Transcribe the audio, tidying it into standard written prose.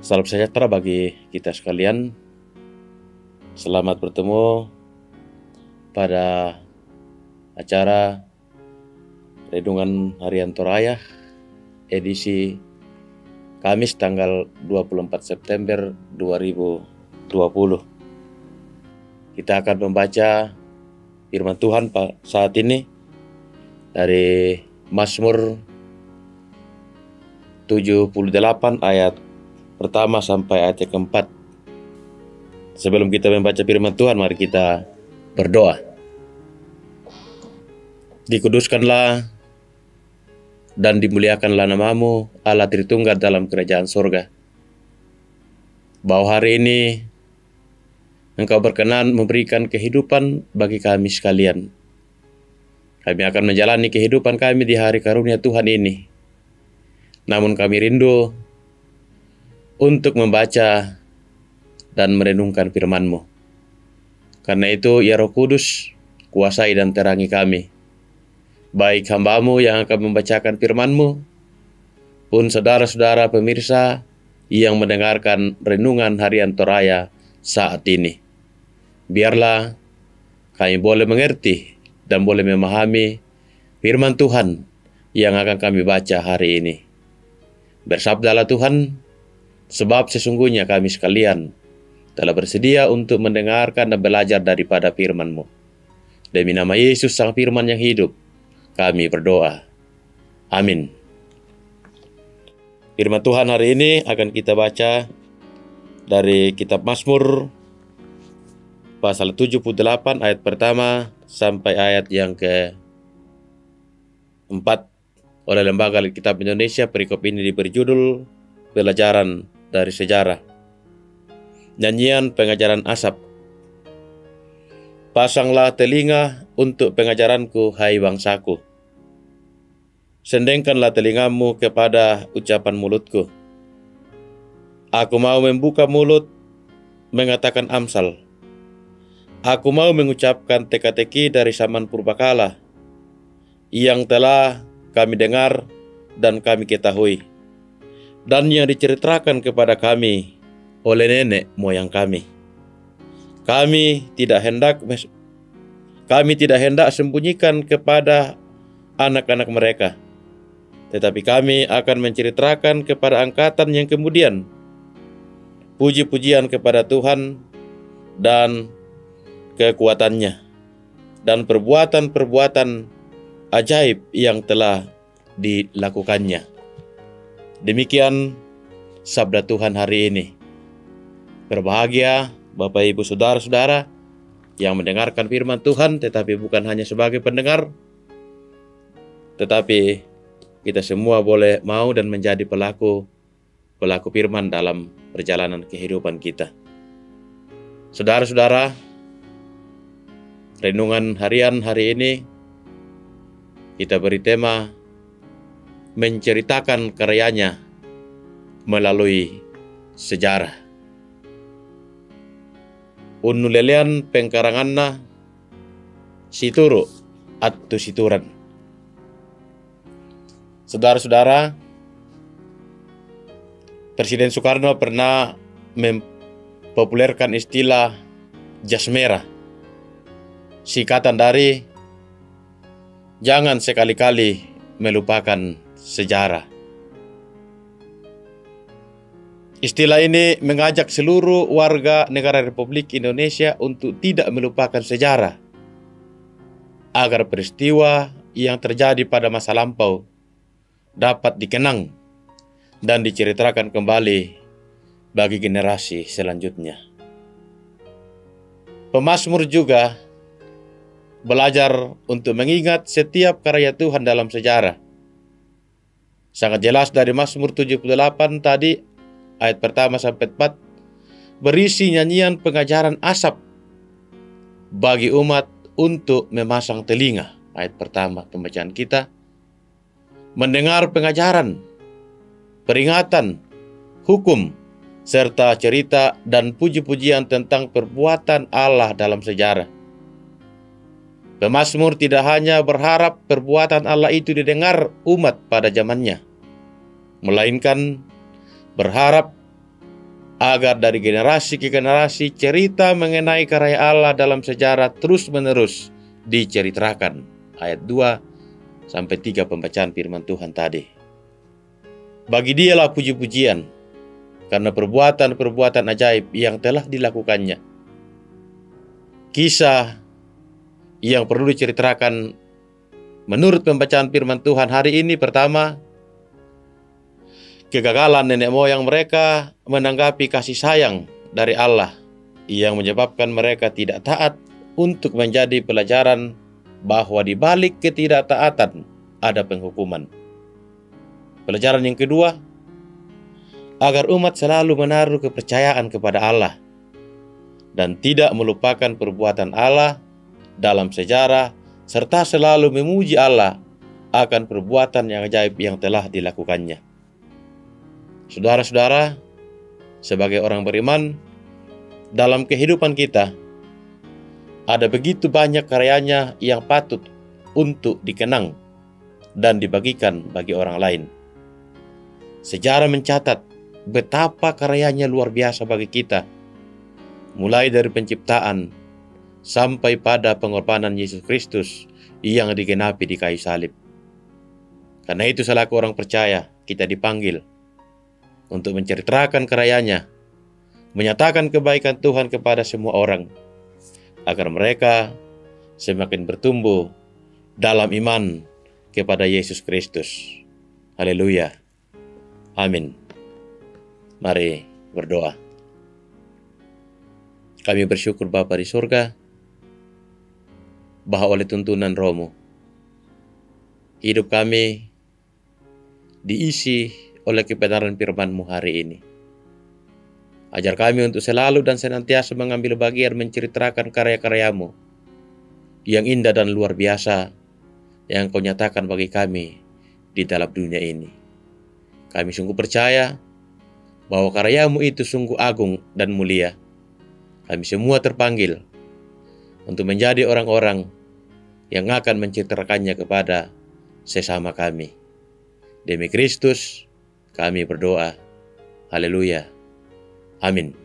Salam sejahtera bagi kita sekalian. Selamat bertemu pada acara Renungan Harian Toraya edisi Kamis tanggal 24 September 2020. Kita akan membaca firman Tuhan saat ini dari Mazmur 78 ayat pertama sampai ayat yang keempat. Sebelum kita membaca firman Tuhan, mari kita berdoa. Dikuduskanlah dan dimuliakanlah namamu, Allah Tritunggal dalam kerajaan surga. Bahwa hari ini Engkau berkenan memberikan kehidupan bagi kami sekalian. Kami akan menjalani kehidupan kami di hari karunia Tuhan ini. Namun kami rindu untuk membaca dan merenungkan firman-Mu. Karena itu, ya Roh Kudus, kuasai dan terangi kami. Baik hamba-Mu yang akan membacakan firman-Mu, pun saudara-saudara pemirsa yang mendengarkan renungan harian Toraya saat ini. Biarlah kami boleh mengerti dan boleh memahami firman Tuhan yang akan kami baca hari ini. Bersabdalah Tuhan, sebab sesungguhnya kami sekalian telah bersedia untuk mendengarkan dan belajar daripada firman-Mu. Demi nama Yesus Sang Firman yang hidup, kami berdoa. Amin. Firman Tuhan hari ini akan kita baca dari kitab Mazmur pasal 78 ayat pertama sampai ayat yang ke-4 oleh Lembaga Alkitab Indonesia. Perikop ini diberi judul Pelajaran dari Sejarah. Nyanyian pengajaran Asap. Pasanglah telinga untuk pengajaranku, hai bangsaku. Sendengkanlah telingamu kepada ucapan mulutku. Aku mau membuka mulut, mengatakan amsal. Aku mau mengucapkan teka-teki dari zaman purbakala, yang telah kami dengar dan kami ketahui, dan yang diceritakan kepada kami oleh nenek moyang kami. Kami tidak hendak sembunyikan kepada anak-anak mereka, tetapi kami akan menceritakan kepada angkatan yang kemudian puji-pujian kepada Tuhan dan kekuatannya dan perbuatan-perbuatan ajaib yang telah dilakukannya. Demikian sabda Tuhan hari ini. Berbahagia Bapak Ibu Saudara-saudara yang mendengarkan firman Tuhan, tetapi bukan hanya sebagai pendengar, tetapi kita semua boleh mau dan menjadi pelaku firman dalam perjalanan kehidupan kita. Saudara-saudara, renungan harian hari ini kita beri tema menceritakan karyanya melalui sejarah. Unulelean pengkaranganna situru atau situran. Saudara-saudara, Presiden Soekarno pernah mempopulerkan istilah jas merah, singkatan dari jangan sekali-kali melupakan sejarah. Istilah ini mengajak seluruh warga negara Republik Indonesia untuk tidak melupakan sejarah, agar peristiwa yang terjadi pada masa lampau dapat dikenang dan diceritakan kembali bagi generasi selanjutnya. Pemazmur juga belajar untuk mengingat setiap karya Tuhan dalam sejarah. Sangat jelas dari Mazmur 78 tadi, ayat pertama sampai 4, berisi nyanyian pengajaran Asap bagi umat untuk memasang telinga. Ayat pertama pembacaan kita, mendengar pengajaran, peringatan, hukum, serta cerita dan puji-pujian tentang perbuatan Allah dalam sejarah. Pemazmur tidak hanya berharap perbuatan Allah itu didengar umat pada zamannya, melainkan berharap agar dari generasi ke generasi cerita mengenai karya Allah dalam sejarah terus-menerus diceritakan. Ayat 2 sampai 3 pembacaan firman Tuhan tadi. Bagi Dialah puji-pujian karena perbuatan-perbuatan ajaib yang telah dilakukannya. Kisah yang perlu diceritakan menurut pembacaan firman Tuhan hari ini, pertama, kegagalan nenek moyang mereka menanggapi kasih sayang dari Allah yang menyebabkan mereka tidak taat, untuk menjadi pelajaran bahwa di balik ketidaktaatan ada penghukuman. Pelajaran yang kedua, agar umat selalu menaruh kepercayaan kepada Allah dan tidak melupakan perbuatan Allah dalam sejarah, serta selalu memuji Allah akan perbuatan yang ajaib yang telah dilakukannya. Saudara-saudara, sebagai orang beriman, dalam kehidupan kita ada begitu banyak karyanya yang patut untuk dikenang dan dibagikan bagi orang lain. Sejarah mencatat betapa karyanya luar biasa bagi kita, mulai dari penciptaan sampai pada pengorbanan Yesus Kristus yang digenapi di kayu salib. Karena itu selaku orang percaya, kita dipanggil untuk menceritakan karyanya, menyatakan kebaikan Tuhan kepada semua orang, agar mereka semakin bertumbuh dalam iman kepada Yesus Kristus. Haleluya. Amin. Mari berdoa. Kami bersyukur Bapa di surga, bahwa oleh tuntunan Roh-Mu, hidup kami diisi oleh kebenaran firman-Mu hari ini. Ajar kami untuk selalu dan senantiasa mengambil bagian menceritakan karya-karya-Mu yang indah dan luar biasa yang Kau nyatakan bagi kami di dalam dunia ini. Kami sungguh percaya bahwa karya-Mu itu sungguh agung dan mulia. Kami semua terpanggil untuk menjadi orang-orang yang akan menceritakannya kepada sesama kami. Demi Kristus kami berdoa. Haleluya. Amin.